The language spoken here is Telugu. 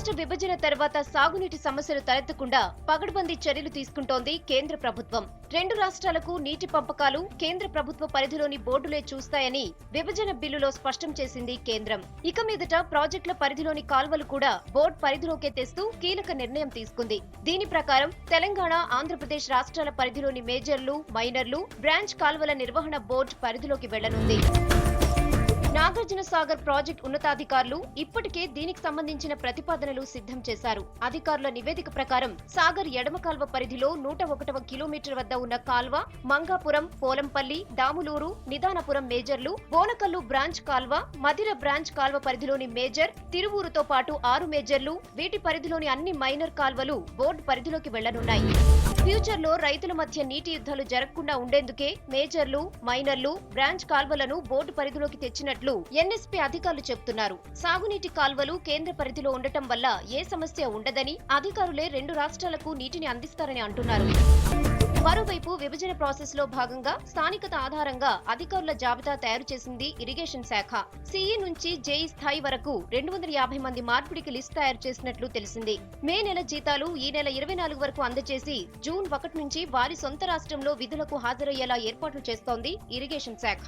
రాష్ట్ర విభజన తర్వాత సాగునీటి సమస్యలు తలెత్తకుండా పగడ్బందీ చర్యలు తీసుకుంటోంది కేంద్ర ప్రభుత్వం. 2 రాష్ట్రాలకు నీటి పంపకాలు కేంద్ర ప్రభుత్వ పరిధిలోని బోర్డులే చూస్తాయని విభజన బిల్లులో స్పష్టం చేసింది కేంద్రం. ఇక మీదట ప్రాజెక్టుల పరిధిలోని కాల్వలు కూడా బోర్డు పరిధిలోకే తెస్తూ కీలక నిర్ణయం తీసుకుంది. దీని ప్రకారం తెలంగాణ, ఆంధ్రప్రదేశ్ రాష్ట్రాల పరిధిలోని మేజర్లు, మైనర్లు, బ్రాంచ్ కాల్వల నిర్వహణ బోర్డు పరిధిలోకి వెళ్లనుంది. నాగార్జున సాగర్ ప్రాజెక్టు ఉన్నతాధికారులు ఇప్పటికే దీనికి సంబంధించిన ప్రతిపాదనలు సిద్ధం చేశారు. అధికారుల నివేదిక ప్రకారం సాగర్ ఎడమ కాల్వ పరిధిలో 101వ కిలోమీటర్ వద్ద ఉన్న కాల్వ, మంగాపురం, పోలంపల్లి, దాములూరు, నిదానపురం మేజర్లు, బోనకల్లు బ్రాంచ్ కాల్వ, మదిర బ్రాంచ్ కాల్వ పరిధిలోని మేజర్, తిరువూరుతో పాటు 6 మేజర్లు, వీటి పరిధిలోని అన్ని మైనర్ కాల్వలు బోర్డు పరిధిలోకి వెళ్లనున్నాయి. ఫ్యూచర్ లో రైతుల మధ్య నీటి యుద్ధాలు జరగకుండా ఉండేందుకే మేజర్లు, మైనర్లు, బ్రాంచ్ కాల్వలను బోర్డు పరిధిలోకి తెచ్చినట్లు ఎన్ఎస్పీ అధికారులు చెబుతున్నారు. సాగునీటి కాల్వలు కేంద్ర పరిధిలో ఉండటం వల్ల ఏ సమస్య ఉండదని, అధికారులే 2 రాష్ట్రాలకు నీటిని అందిస్తారని అంటున్నారు. మరోవైపు విభజన ప్రాసెస్ లో భాగంగా స్థానికత ఆధారంగా అధికారుల జాబితా తయారు చేసింది ఇరిగేషన్ శాఖ. సిఈ నుంచి జేఈ స్థాయి వరకు 250 మంది మార్పిడికి లిస్ట్ తయారు చేసినట్లు తెలిసింది. మే నెల జీతాలు ఈ నెల 24 వరకు అందజేసి జూన్ 1 నుంచి వారి సొంత రాష్ట్రంలో విధులకు హాజరయ్యేలా ఏర్పాట్లు చేస్తోంది ఇరిగేషన్ శాఖ.